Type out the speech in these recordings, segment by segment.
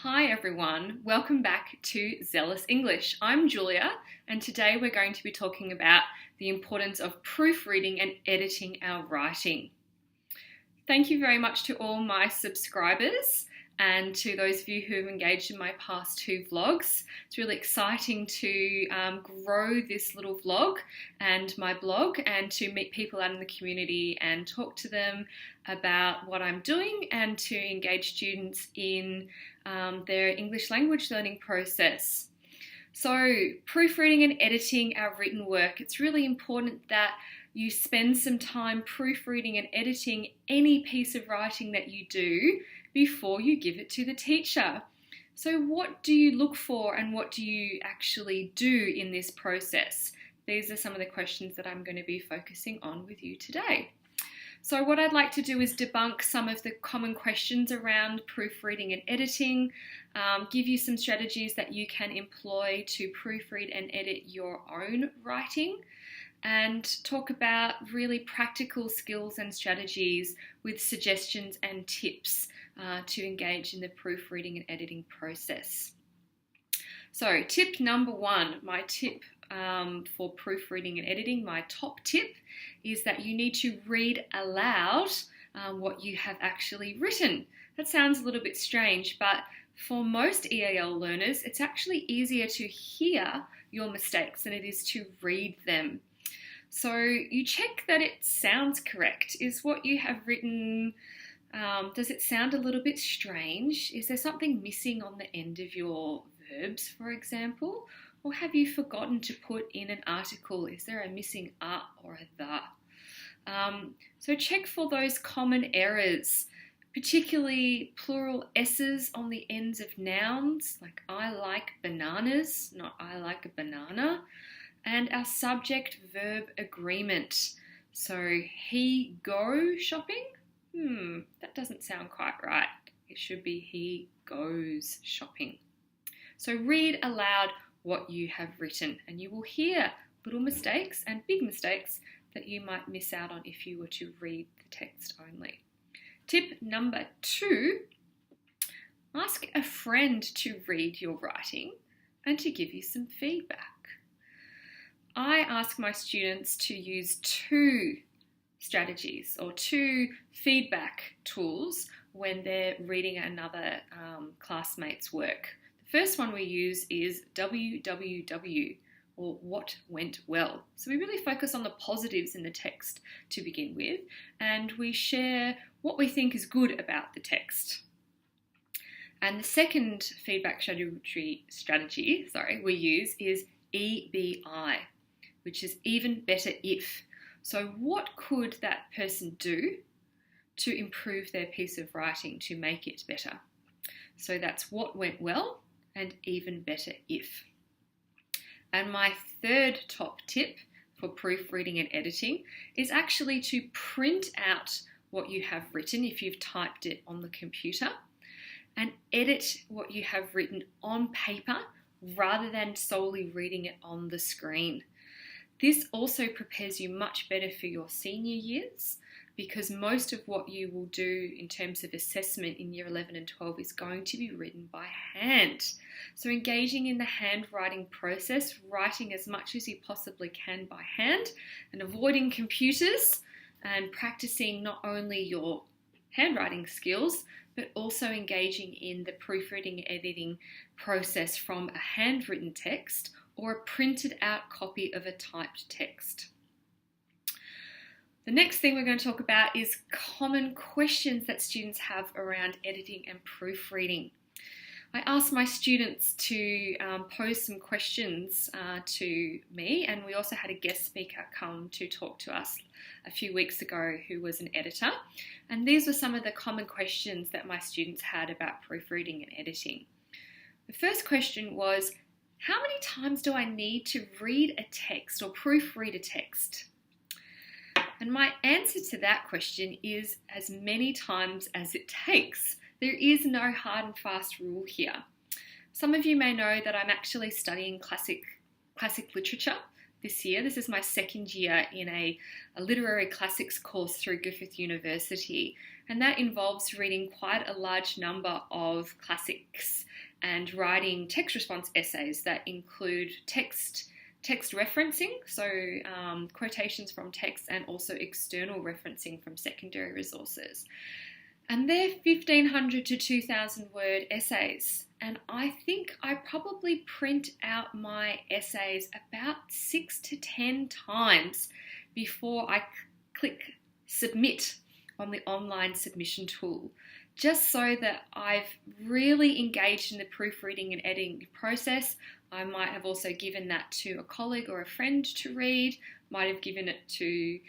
Hi everyone, welcome back to Zealous English. I'm Julia and today we're going to be talking about the importance of proofreading and editing our writing. Thank you very much to all my subscribers and to those of you who have engaged in my past two vlogs. It's really exciting to grow this little vlog and my blog and to meet people out in the community and talk to them about what I'm doing and to engage students in their English language learning process. So, proofreading and editing our written work, it's really important that you spend some time proofreading and editing any piece of writing that you do before you give it to the teacher. So what do you look for and what do you actually do in this process? These are some of the questions that I'm going to be focusing on with you today. So what I'd like to do is debunk some of the common questions around proofreading and editing, give you some strategies that you can employ to proofread and edit your own writing, and talk about really practical skills and strategies with suggestions and tips to engage in the proofreading and editing process. So tip number one, my tip for proofreading and editing, my top tip is that you need to read aloud what you have actually written. That sounds a little bit strange, but for most EAL learners, it's actually easier to hear your mistakes than it is to read them. So you check that it sounds correct. Is what you have written, does it sound a little bit strange? Is there something missing on the end of your verbs, for example? Or have you forgotten to put in an article? Is there a missing a or a the? So check for those common errors, particularly plural s's on the ends of nouns, like I like bananas, not I like a banana. And our subject-verb agreement. So, he go shopping? That doesn't sound quite right. It should be he goes shopping. So read aloud what you have written and you will hear little mistakes and big mistakes that you might miss out on if you were to read the text only. Tip number 2, ask a friend to read your writing and to give you some feedback. I ask my students to use 2 strategies or 2 feedback tools when they're reading another classmate's work. The first one we use is WWW, or what went well. So we really focus on the positives in the text to begin with, and we share what we think is good about the text. And the second feedback strategy we use is EBI, which is even better if. So what could that person do to improve their piece of writing to make it better? So that's what went well and even better if. And my third top tip for proofreading and editing is actually to print out what you have written if you've typed it on the computer and edit what you have written on paper rather than solely reading it on the screen. This also prepares you much better for your senior years because most of what you will do in terms of assessment in year 11 and 12 is going to be written by hand. So engaging in the handwriting process, writing as much as you possibly can by hand and avoiding computers and practicing not only your handwriting skills but also engaging in the proofreading and editing process from a handwritten text or a printed out copy of a typed text. The next thing we're going to talk about is common questions that students have around editing and proofreading. I asked my students to pose some questions to me, and we also had a guest speaker come to talk to us a few weeks ago who was an editor. And these were some of the common questions that my students had about proofreading and editing. The first question was, how many times do I need to read a text or proofread a text? And my answer to that question is as many times as it takes. There is no hard and fast rule here. Some of you may know that I'm actually studying classic literature this year. This is my second year in a literary classics course through Griffith University, and that involves reading quite a large number of classics. and writing text response essays that include text referencing, so quotations from text, and also external referencing from secondary resources. And they're 1,500 to 2,000 word essays. And I think I probably print out my essays about 6 to 10 times before I click submit on the online submission tool, just so that I've really engaged in the proofreading and editing process. I might have also given that to a colleague or a friend to read, might have given it to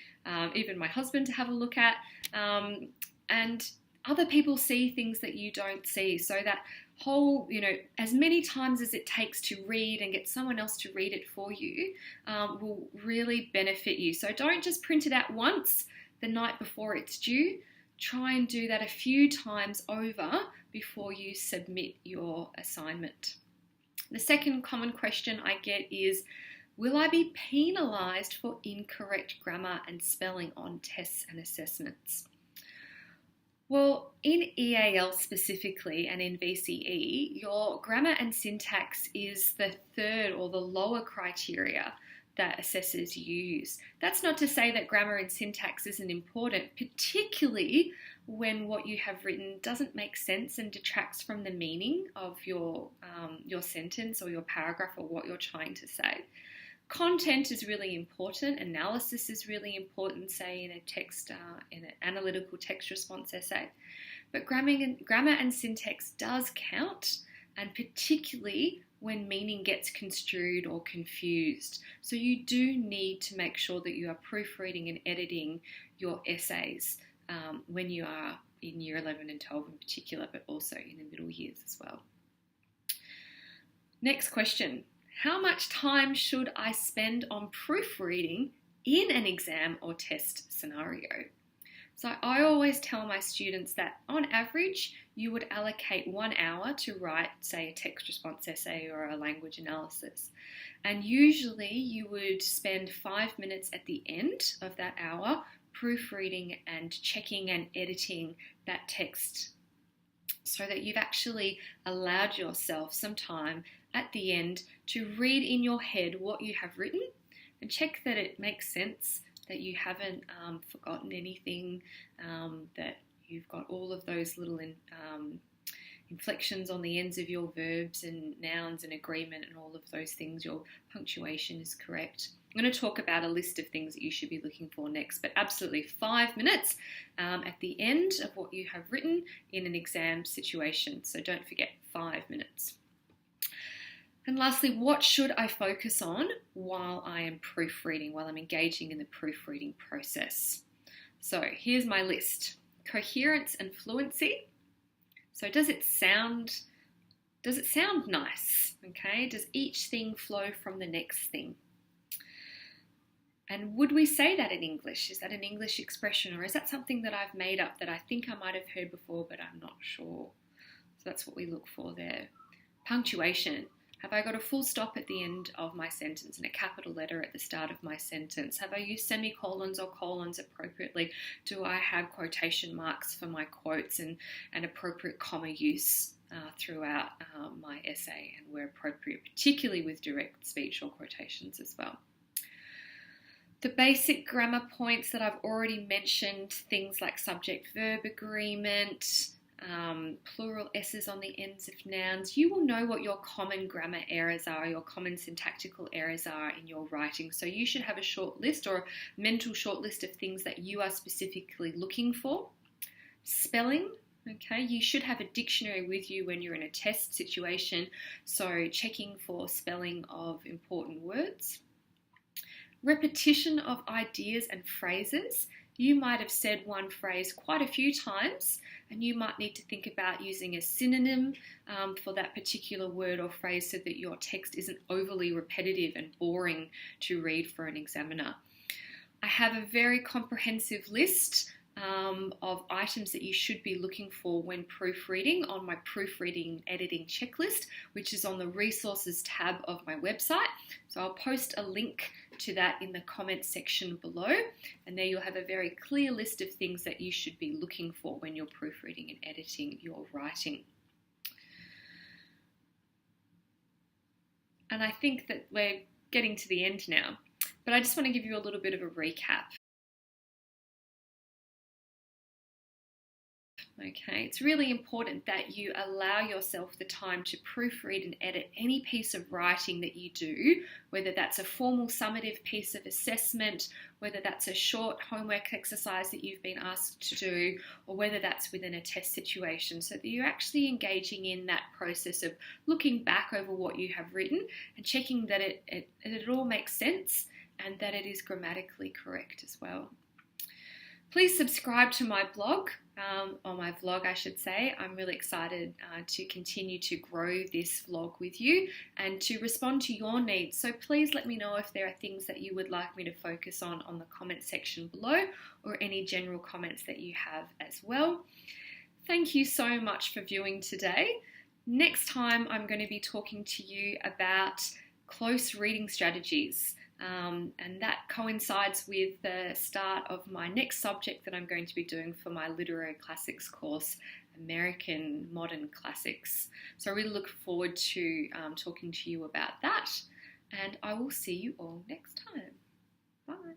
even my husband to have a look at, and other people see things that you don't see. So that whole, as many times as it takes to read and get someone else to read it for you will really benefit you. So don't just print it out once the night before it's due. Try and do that a few times over before you submit your assignment. The second common question I get is, will I be penalised for incorrect grammar and spelling on tests and assessments? Well, in EAL specifically and in VCE, your grammar and syntax is the third or the lower criteria that assessors use. That's not to say that grammar and syntax isn't important, particularly when what you have written doesn't make sense and detracts from the meaning of your sentence or your paragraph or what you're trying to say. Content is really important. Analysis is really important, say in an analytical text response essay. But grammar and syntax does count, and particularly when meaning gets construed or confused. So you do need to make sure that you are proofreading and editing your essays when you are in Year 11 and 12 in particular, but also in the middle years as well. Next question. How much time should I spend on proofreading in an exam or test scenario? So I always tell my students that on average, you would allocate 1 hour to write, say, a text response essay or a language analysis. And usually you would spend 5 minutes at the end of that hour proofreading and checking and editing that text, so that you've actually allowed yourself some time at the end to read in your head what you have written and check that it makes sense, that you haven't forgotten anything, that you've got all of those little inflections on the ends of your verbs and nouns and agreement and all of those things. Your punctuation is correct. I'm going to talk about a list of things that you should be looking for next, but absolutely 5 minutes at the end of what you have written in an exam situation. So don't forget, 5 minutes. And lastly, what should I focus on while I am proofreading, while I'm engaging in the proofreading process? So here's my list. Coherence and fluency. So does it sound nice? Okay, does each thing flow from the next thing? And would we say that in English? Is that an English expression, or is that something that I've made up that I think I might have heard before, but I'm not sure? So that's what we look for there. Punctuation. Have I got a full stop at the end of my sentence and a capital letter at the start of my sentence? Have I used semicolons or colons appropriately? Do I have quotation marks for my quotes and appropriate comma use throughout my essay, and where appropriate, particularly with direct speech or quotations as well? The basic grammar points that I've already mentioned, things like subject-verb agreement, plural S's on the ends of nouns. You will know what your common grammar errors are, your common syntactical errors are in your writing. So you should have a short list or a mental short list of things that you are specifically looking for. Spelling. Okay, you should have a dictionary with you when you're in a test situation, so checking for spelling of important words. Repetition of ideas and phrases. You might have said one phrase quite a few times, and you might need to think about using a synonym for that particular word or phrase so that your text isn't overly repetitive and boring to read for an examiner. I have a very comprehensive list of items that you should be looking for when proofreading on my proofreading editing checklist, which is on the resources tab of my website. So I'll post a link to that in the comments section below, and there you'll have a very clear list of things that you should be looking for when you're proofreading and editing your writing. And I think that we're getting to the end now, but I just want to give you a little bit of a recap. Okay, it's really important that you allow yourself the time to proofread and edit any piece of writing that you do, whether that's a formal summative piece of assessment, whether that's a short homework exercise that you've been asked to do, or whether that's within a test situation, so that you're actually engaging in that process of looking back over what you have written and checking that it all makes sense and that it is grammatically correct as well. Please subscribe to my blog, or my vlog I should say. I'm really excited to continue to grow this vlog with you and to respond to your needs. So please let me know if there are things that you would like me to focus on the comment section below, or any general comments that you have as well. Thank you so much for viewing today. Next time I'm going to be talking to you about close reading strategies. And that coincides with the start of my next subject that I'm going to be doing for my literary classics course, American Modern Classics. So I really look forward to talking to you about that, and I will see you all next time. Bye.